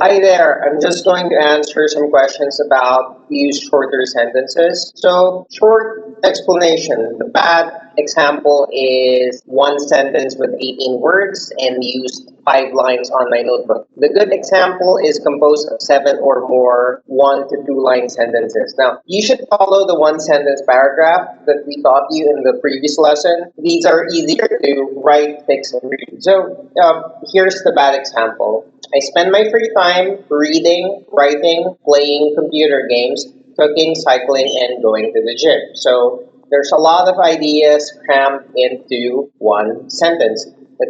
Hi there. I'm just going to answer some questions about use shorter sentences. So, short explanation. The bad example is one sentence with 18 words and used 5 lines on my notebook. The good example is composed of 7 or more 1 to 2 line sentences. Now, you should follow the one sentence paragraph that we taught you in the previous lesson. These are easier to write, fix, and read. So, here's the bad example. I spend my free time reading, writing, playing computer games, cooking, cycling, and going to the gym. So there's a lot of ideas crammed into one sentence. But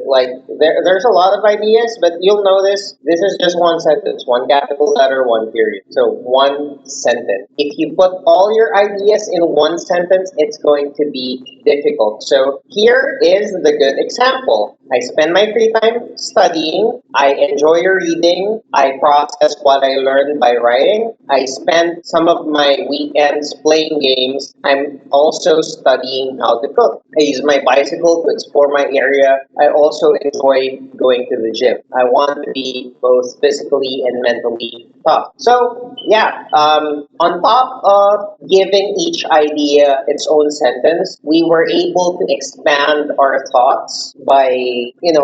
there's a lot of ideas, but you'll notice this is just one sentence, one capital letter, one period. So one sentence. If you put all your ideas in one sentence, it's going to be difficult. So here is the good example. I spend my free time studying. I enjoy reading. I process what I learned by writing. I spend some of my weekends playing games. I'm also studying how to cook. I use my bicycle to explore my area. I also enjoy going to the gym. I want to be both physically and mentally tough. So, yeah, on top of giving each idea its own sentence, we were able to expand our thoughts by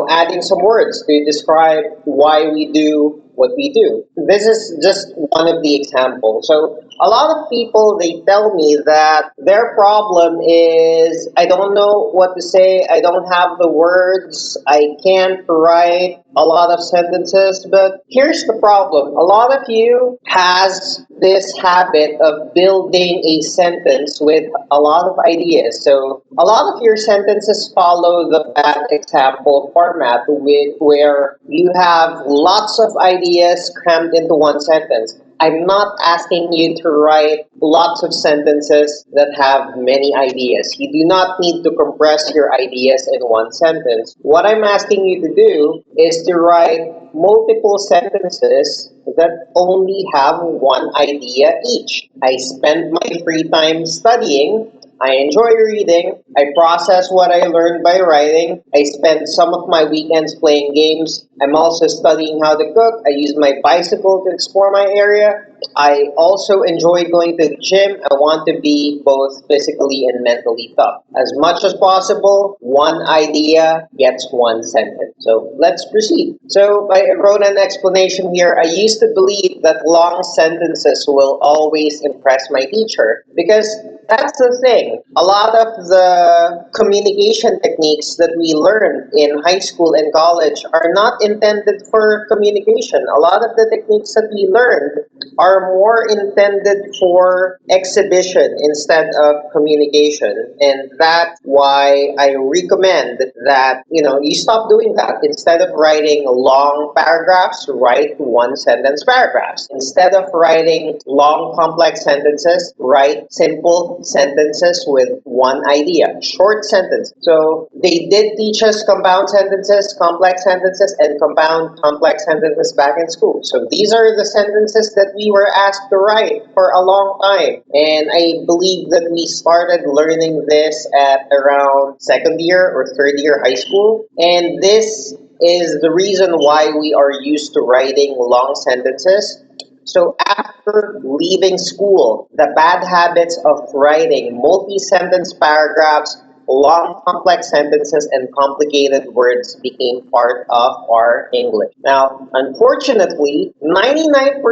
adding some words to describe why we do what we do. This is just one of the examples. So a lot of people, they tell me that their problem is, I don't know what to say, I don't have the words, I can't write a lot of sentences. But here's the problem. A lot of you has this habit of building a sentence with a lot of ideas. So a lot of your sentences follow the bad example format where you have lots of ideas crammed into one sentence. I'm not asking you to write lots of sentences that have many ideas. You do not need to compress your ideas in one sentence. What I'm asking you to do is to write multiple sentences that only have one idea each. I spend my free time studying. I enjoy reading. I process what I learned by writing. I spend some of my weekends playing games. I'm also studying how to cook. I use my bicycle to explore my area. I also enjoy going to the gym. I want to be both physically and mentally tough. As much as possible, one idea gets one sentence. So let's proceed. So I wrote an explanation here. I used to believe that long sentences will always impress my teacher because that's the thing. A lot of the communication techniques that we learn in high school and college are not intended for communication. A lot of the techniques that we learned are more intended for exhibition instead of communication. And that's why I recommend that, you stop doing that. Instead of writing long paragraphs, write one sentence paragraphs. Instead of writing long complex sentences, write simple sentences with one idea, short sentence. So they did teach us compound sentences, complex sentences, and compound complex sentences back in school. So these are the sentences that we were asked to write for a long time. And I believe that we started learning this at around second year or third year high school. And this is the reason why we are used to writing long sentences. So after leaving school, the bad habits of writing multi-sentence paragraphs, long complex sentences, and complicated words became part of our English. Now, unfortunately, 99%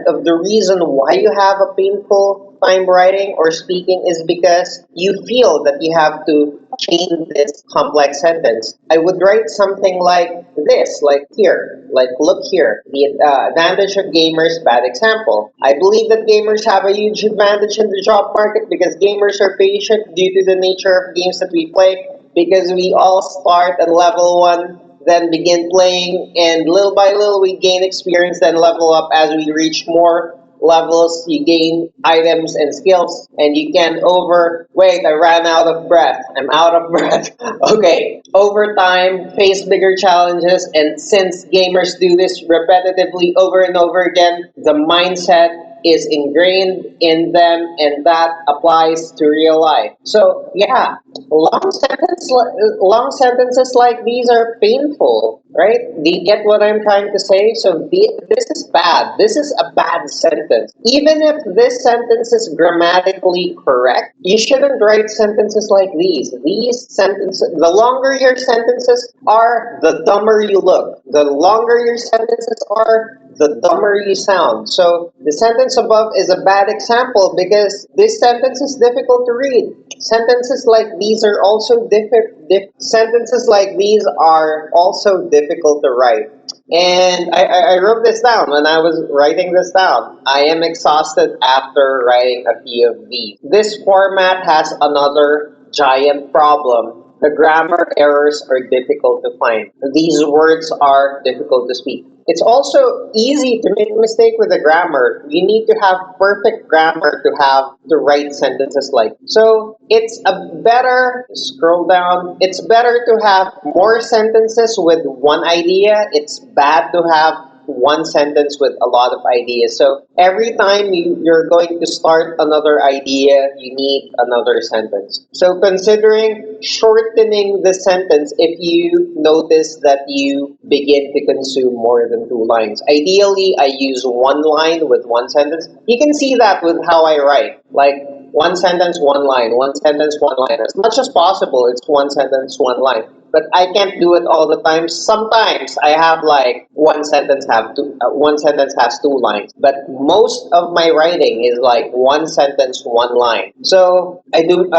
of the reason why you have a painful time writing or speaking is because you feel that you have to change this complex sentence. I would write something like this, like here, like look here. The advantage of gamers, bad example. I believe that gamers have a huge advantage in the job market because gamers are patient due to the nature of games that we play, because we all start at level 1, then begin playing, and little by little we gain experience, then level up as we reach more levels, you gain items and skills, and you can wait, I ran out of breath. I'm out of breath. Okay. Over time, face bigger challenges, and since gamers do this repetitively over and over again, the mindset is ingrained in them, and that applies to real life. So yeah, long sentences like these are painful, right? Do you get what I'm trying to say? So this is bad. This is a bad sentence. Even if this sentence is grammatically correct, you shouldn't write sentences like these. These sentences, the longer your sentences are, the dumber you look. The longer your sentences are, the dumber you sound. So the sentence above is a bad example because this sentence is difficult to read. Sentences like these are also sentences like these are also difficult to write. And I wrote this down when I was writing this down. I am exhausted after writing a few of these. This format has another giant problem. The grammar errors are difficult to find. These words are difficult to speak. It's also easy to make a mistake with the grammar. You need to have perfect grammar to write sentences like. So it's scroll down, it's better to have more sentences with one idea. It's bad to have one sentence with a lot of ideas. So every time you're going to start another idea, you need another sentence. So considering shortening the sentence, if you notice that you begin to consume more than 2 lines. Ideally, I use 1 line with 1 sentence. You can see that with how I write. Like 1 sentence, 1 line, 1 sentence, 1 line. As much as possible, it's 1 sentence, 1 line. But I can't do it all the time. Sometimes I have like one sentence has 2 lines. But most of my writing is like 1 sentence, 1 line. So I do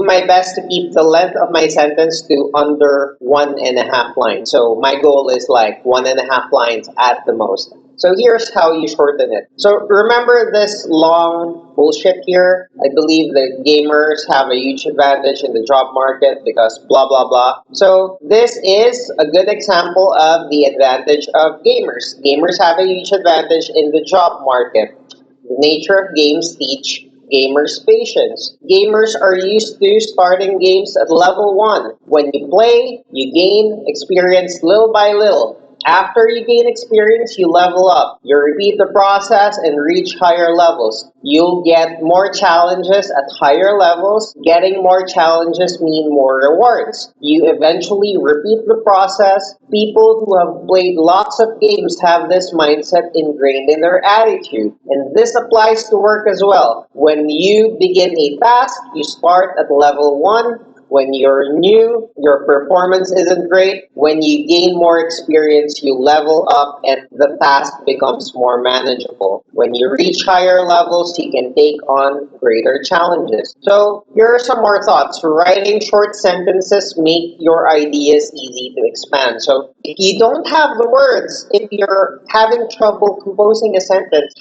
my best to keep the length of my sentence to under 1.5 lines. So my goal is like 1.5 lines at the most. So here's how you shorten it. So remember this long bullshit here? I believe the gamers have a huge advantage in the job market because blah, blah, blah. So this is a good example of the advantage of gamers. Gamers have a huge advantage in the job market. The nature of games teach gamers patience. Gamers are used to starting games at level 1. When you play, you gain experience little by little. After you gain experience, you level up. You repeat the process and reach higher levels. You'll get more challenges at higher levels. Getting more challenges mean more rewards. You eventually repeat the process. People who have played lots of games have this mindset ingrained in their attitude. And this applies to work as well. When you begin a task, you start at level 1. When you're new, your performance isn't great. When you gain more experience, you level up and the task becomes more manageable. When you reach higher levels, you can take on greater challenges. So here are some more thoughts. Writing short sentences make your ideas easy to expand. So if you don't have the words, if you're having trouble composing a sentence,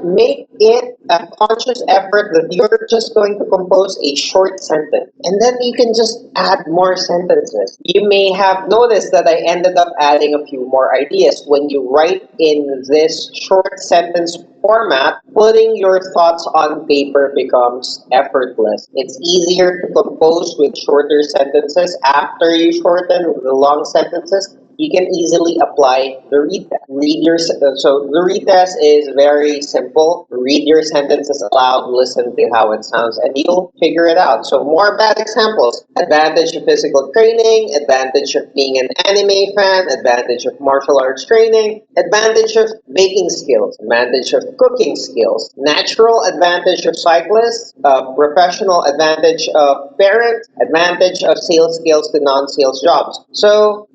make it a conscious effort that you're just going to compose a short sentence. And then you can just add more sentences. You may have noticed that I ended up adding a few more ideas. When you write in this short sentence format, putting your thoughts on paper becomes effortless. It's easier to compose with shorter sentences. After you shorten the long sentences, you can easily apply the read test. So the read test is very simple. Read your sentences aloud, listen to how it sounds, and you'll figure it out. So more bad examples. Advantage of physical training, advantage of being an anime fan, advantage of martial arts training, advantage of baking skills, advantage of cooking skills, natural advantage of cyclists, professional advantage of parents, advantage of sales skills to non-sales jobs. So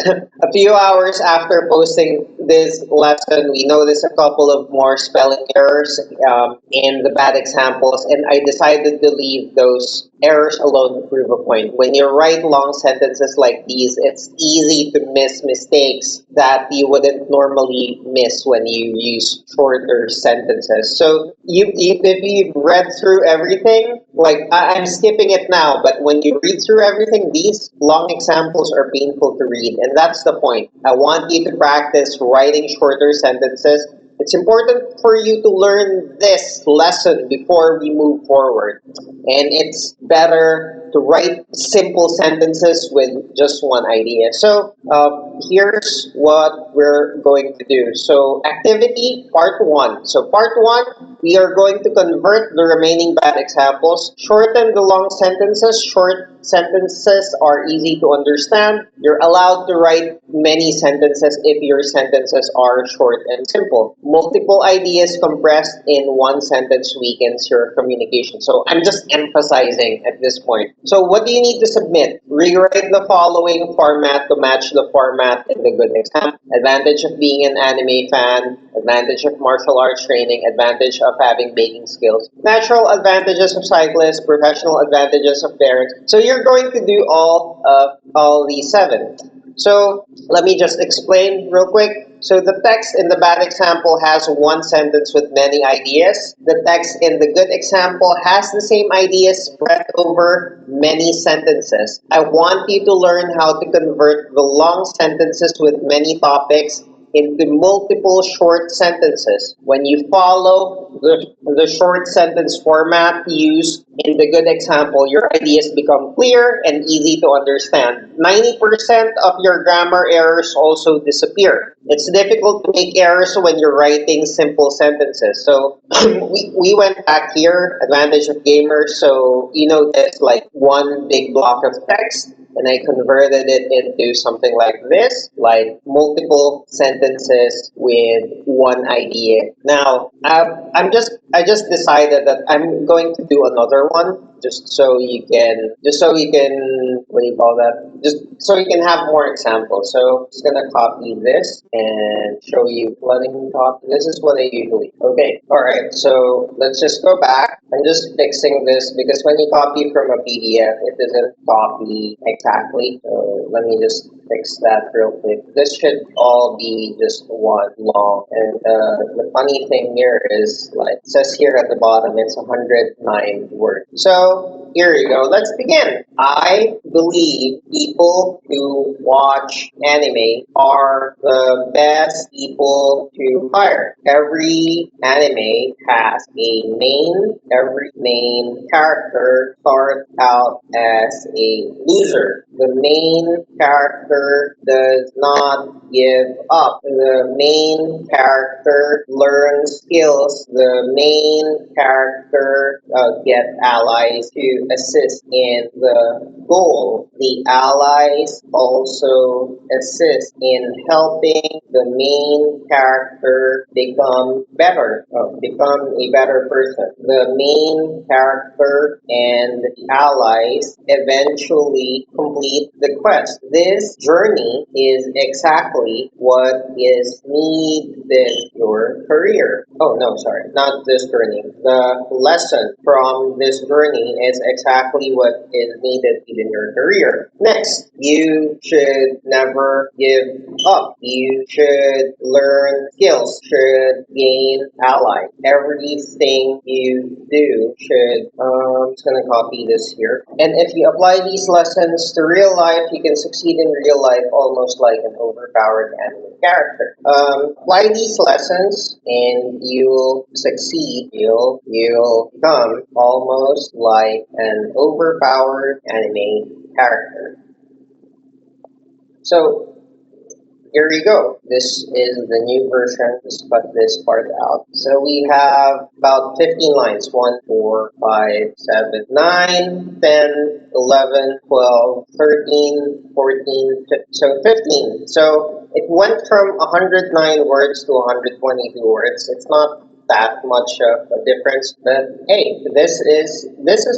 a few hours after posting this lesson, we noticed a couple of more spelling errors in the bad examples, and I decided to leave those errors alone to prove a point. When you write long sentences like these, it's easy to miss mistakes that you wouldn't normally miss when you use shorter sentences. So if you've read through everything, like I'm skipping it now, but when you read through everything, these long examples are painful to read, and that's the point. I want you to practice writing shorter sentences. It's important for you to learn this lesson before we move forward. And it's better to write simple sentences with just one idea. So here's what we're going to do. So activity part one. So part one, we are going to convert the remaining bad examples, shorten the long sentences. Short sentences are easy to understand. You're allowed to write many sentences if your sentences are short and simple. Multiple ideas compressed in one sentence weakens your communication. So I'm just emphasizing at this point. So what do you need to submit? Rewrite the following format to match the format in the good example. Advantage of being an anime fan, advantage of martial arts training, advantage of having baking skills, natural advantages of cyclists, professional advantages of parents. So you're going to do all these seven. So let me just explain real quick. So the text in the bad example has one sentence with many ideas. The text in the good example has the same ideas spread over many sentences. I want you to learn how to convert the long sentences with many topics into multiple short sentences. When you follow the short sentence format used in the good example, your ideas become clear and easy to understand. 90% of your grammar errors also disappear. It's difficult to make errors when you're writing simple sentences. So we went back here, advantage of gamers. So there's like one big block of text, and I converted it into something like this, like multiple sentences with one idea. Now, I just decided that I'm going to do another one, just so you can, what do you call that? Just so you can have more examples. So I'm just gonna copy this and show you what I can copy. This is what I usually. Okay, all right. So let's just go back. I'm just fixing this because when you copy from a PDF, it doesn't copy exactly. So let me just fix that real quick. This should all be just one long. And the funny thing here is, like, it says here at the bottom, it's 109 words. So here you go. Let's begin. I believe people who watch anime are the best people to hire. Every anime has a main. Every main character starts out as a loser. The main character does not give up. The main character learns skills. The main character gets allies to assist in the goal. The allies also assist in helping the main character become a better person. The main character and the allies eventually complete the quest. This journey is exactly what is needed in your career. Oh, no, sorry, not this journey. The lesson from this journey is exactly what is needed in your career. Next, you should never give up. You should learn skills, should gain allies. Everything you do should, I'm just going to copy this here. And if you apply these lessons to real life, you can succeed in real life almost like an overpowered anime character. Apply these lessons and you'll succeed. You'll become almost like an overpowered anime character. So here we go. This is the new version. Just cut this part out. So we have about 15 lines. 1, 4, 5, 7, 9, 10, 11, 12, 13, 14, 15. So 15. So it went from 109 words to 122 words. It's not that much of a difference, but hey, this is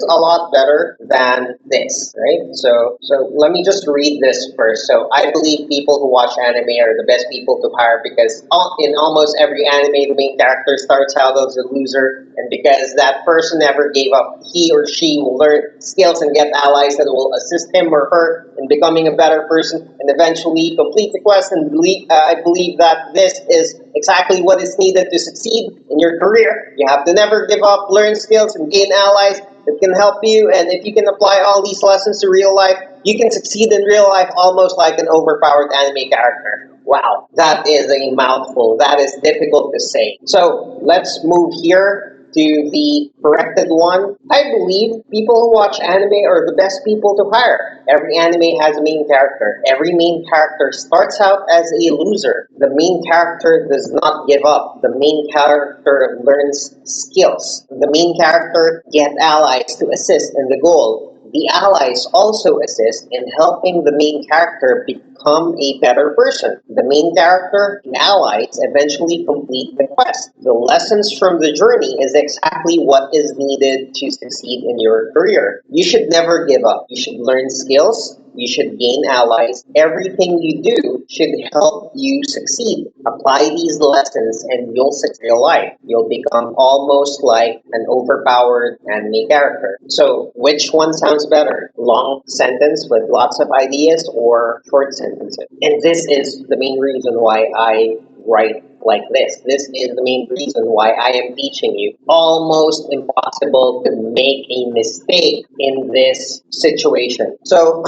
a lot better than this, right? So let me just read this first. So I believe people who watch anime are the best people to hire because in almost every anime, the main character starts out as a loser, and because that person never gave up, he or she will learn skills and get allies that will assist him or her in becoming a better person and eventually complete the quest. And I believe that this is exactly what is needed to succeed in your career. You have to never give up, learn skills, and gain allies that can help you. And if you can apply all these lessons to real life, you can succeed in real life almost like an overpowered anime character. Wow, that is a mouthful. That is difficult to say. So let's move here to the corrected one. I believe people who watch anime are the best people to hire. Every anime has a main character. Every main character starts out as a loser. The main character does not give up. The main character learns skills. The main character gets allies to assist in the goal. The allies also assist in helping the main character become a better person. The main character and allies eventually complete the quest. The lessons from the journey is exactly what is needed to succeed in your career. You should never give up. You should learn skills. You should gain allies. Everything you do should help you succeed. Apply these lessons and you'll succeed in your life. You'll become almost like an overpowered anime character. So which one sounds better? Long sentence with lots of ideas or short sentences? And this is the main reason why I write like this. This is the main reason why I am teaching you. Almost impossible to make a mistake in this situation. So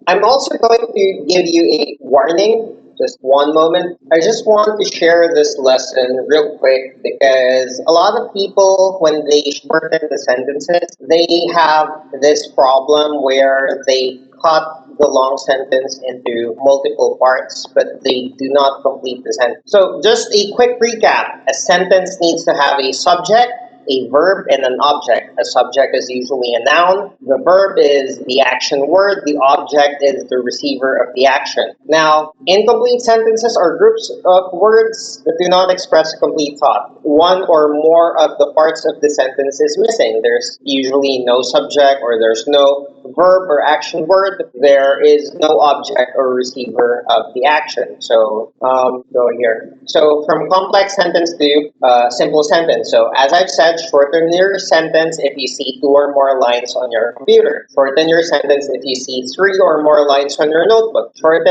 I'm also going to give you a warning. Just one moment. I just want to share this lesson real quick because a lot of people, when they shorten the sentences, they have this problem where they cut the long sentence into multiple parts, but they do not complete the sentence. So just a quick recap. A sentence needs to have a subject, a verb, and an object. A subject is usually a noun. The verb is the action word. The object is the receiver of the action. Now, incomplete sentences are groups of words that do not express a complete thought. One or more of the parts of the sentence is missing. There's usually no subject, or there's no verb or action word. There is no object or receiver of the action. So go here. So from complex sentence to simple sentence. So as I've said, shorten your sentence if you see 2 or more lines on your computer. Shorten your sentence if you see 3 or more lines on your notebook. Short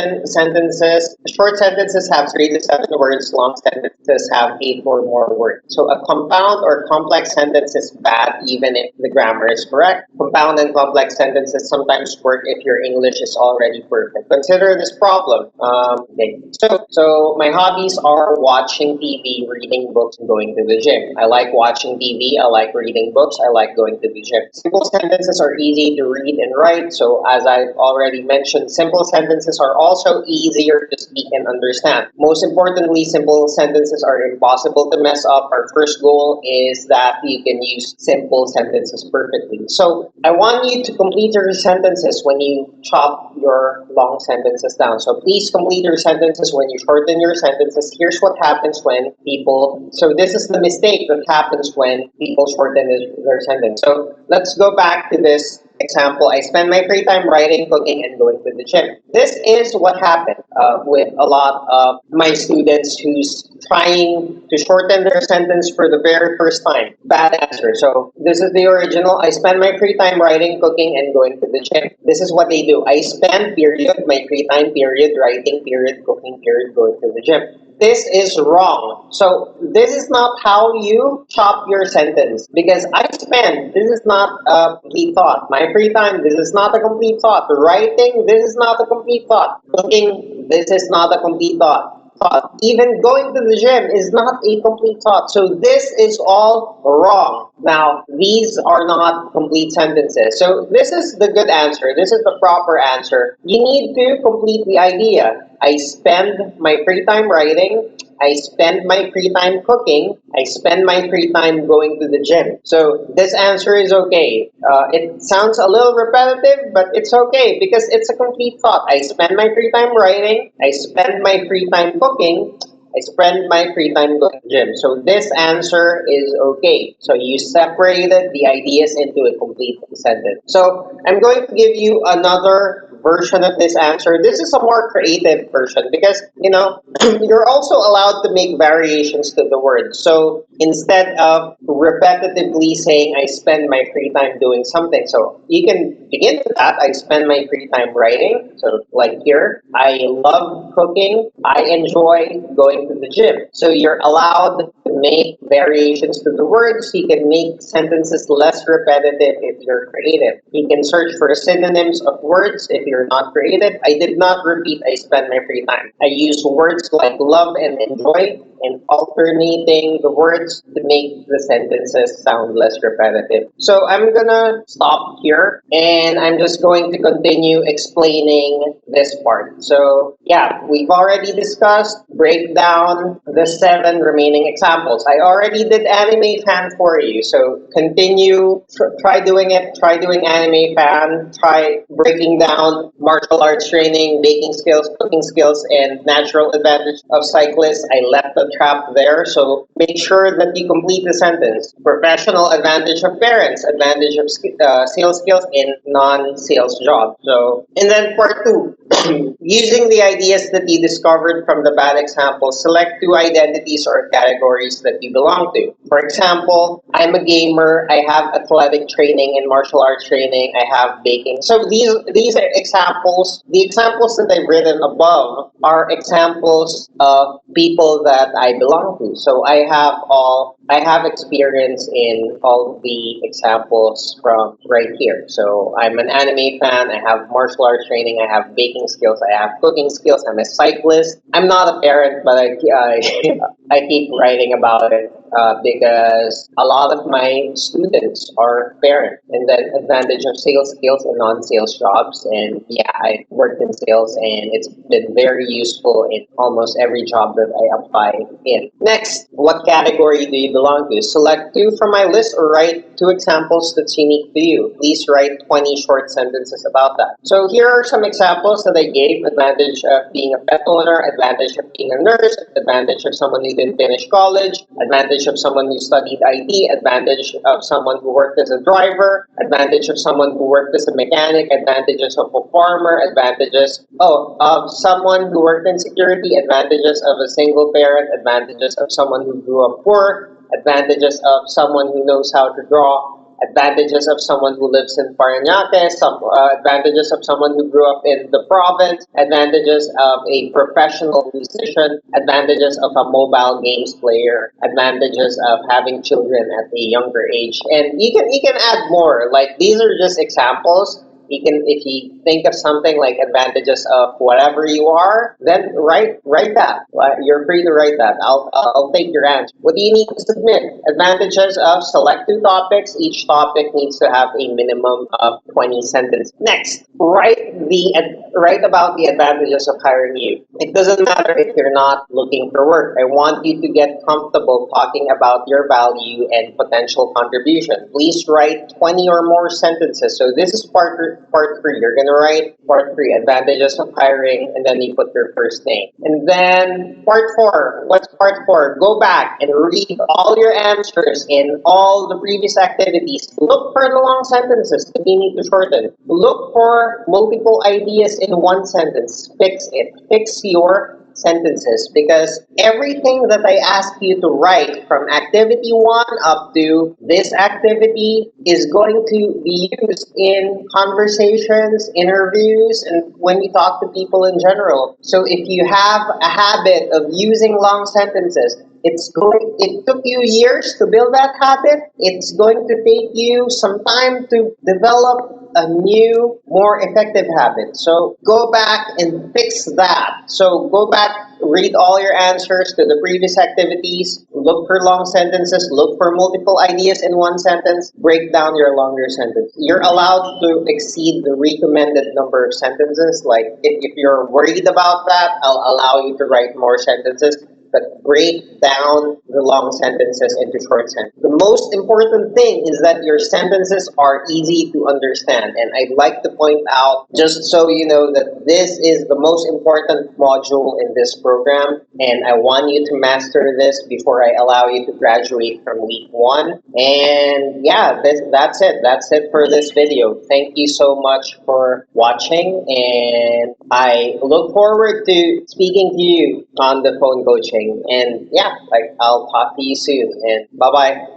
sentences have 3 to 7 words. Long sentences have 8 or more words. So a compound or complex sentence is bad even if the grammar is correct. Compound and complex sentences sometimes work if your English is already perfect. Consider this problem. Okay. So my hobbies are watching TV, reading books, and going to the gym. I like watching TV, I like reading books, I like going to the gym. Simple sentences are easy to read and write, so as I've already mentioned, simple sentences are also easier to speak and understand. Most importantly, simple sentences are impossible to mess up. Our first goal is that you can use simple sentences perfectly. So I want you to complete your sentences when you chop your long sentences down. So please complete your sentences when you shorten your sentences. Here's what happens when people, so this is the mistake that happens when people shorten their sentence. So let's go back to this example. I spend my free time writing, cooking, and going to the gym. This is what happened with a lot of my students who's trying to shorten their sentence for the very first time. Bad answer. So this is the original. I spend my free time writing, cooking, and going to the gym. This is what they do. I spend period, my free time period, writing period, cooking period, going to the gym. This is wrong. So this is not how you chop your sentence, because I spend, this is not a complete thought. My free time, this is not a complete thought. Writing, this is not a complete thought. Cooking, this is not a complete thought. Even going to the gym is not a complete thought. So this is all wrong. Now, these are not complete sentences. So this is the good answer. This is the proper answer. You need to complete the idea. I spend my free time writing. I spend my free time cooking. I spend my free time going to the gym. So this answer is okay. It sounds a little repetitive, but it's okay because it's a complete thought. I spend my free time writing. I spend my free time cooking. I spend my free time going to the gym. So this answer is okay. So you separated the ideas into a complete sentence. So I'm going to give you another version of this answer. This is a more creative version because, you're also allowed to make variations to the word. So instead of repetitively saying, I spend my free time doing something, so you can begin with that. I spend my free time writing. So like here, I love cooking. I enjoy going to the gym. So you're allowed to make variations to the words. You can make sentences less repetitive if you're creative. You can search for synonyms of words if you're you're not creative. I did not repeat I spend my free time. I use words like love and enjoy and alternating the words to make the sentences sound less repetitive. So I'm gonna stop here and I'm just going to continue explaining this part. So yeah, we've already discussed, break down the 7 remaining examples. I already did anime fan for you, so continue, try doing it, try doing anime fan, try breaking down martial arts training, baking skills, cooking skills, and natural advantage of cyclists. I left the trap there, so make sure that you complete the sentence. Professional advantage of parents, advantage of sales skills in non-sales jobs. So, and then part 2, using the ideas that you discovered from the bad example, select 2 identities or categories that you belong to. For example, I'm a gamer, I have athletic training and martial arts training, I have baking. So these are examples. The examples that I've written above are examples of people that I belong to. So I have experience in all the examples from right here. So I'm an anime fan, I have martial arts training, I have baking skills, I have cooking skills, I'm a cyclist. I'm not a parent, but I keep writing about it because a lot of my students are parents. And then advantage of sales skills and non-sales jobs. And yeah, I worked in sales and it's been very useful in almost every job that I apply in. Next, what category do you belong to? Select 2 from my list or write 2 examples that's unique to you. Please write 20 short sentences about that. So here are some examples that I gave. Advantage of being a pet owner, advantage of being a nurse, advantage of someone who didn't finish college, advantage of someone who studied IT, advantage of someone who worked as a driver, advantage of someone who worked as a mechanic, advantages of a farmer, advantages of someone who worked in security, advantages of a single parent, advantages of someone who grew up poor, advantages of someone who knows how to draw, advantages of someone who lives in Parañaque, advantages of someone who grew up in the province, advantages of a professional musician, advantages of a mobile games player, advantages of having children at a younger age. And you can add more. Like these are just examples. You can, if you think of something like advantages of whatever you are, then write that. You're free to write that. I'll take your answer. What do you need to submit? Advantages of select 2 topics. Each topic needs to have a minimum of 20 sentences. Next, write about the advantages of hiring you. It doesn't matter if you're not looking for work. I want you to get comfortable talking about your value and potential contribution. Please write 20 or more sentences. So this is part 3. You're gonna write part 3, advantages of hiring, and then you put your first name. And then part 4. What's part 4? Go back and read all your answers in all the previous activities. Look for the long sentences that you need to shorten. Look for multiple ideas in one sentence. Fix it. Fix your sentences, because everything that I ask you to write from activity 1 up to this activity is going to be used in conversations, interviews, and when you talk to people in general. So if you have a habit of using long sentences, it took you years to build that habit. It's going to take you some time to develop a new, more effective habit. So go back and fix that. So go back, read all your answers to the previous activities, look for long sentences, look for multiple ideas in one sentence, break down your longer sentence. You're allowed to exceed the recommended number of sentences. Like if you're worried about that, I'll allow you to write more sentences. But break down the long sentences into short sentences. The most important thing is that your sentences are easy to understand. And I'd like to point out, just so you know, that this is the most important module in this program. And I want you to master this before I allow you to graduate from week 1. And yeah, that's it. That's it for this video. Thank you so much for watching. And I look forward to speaking to you on the phone coaching. And yeah, I'll talk to you soon, and bye-bye.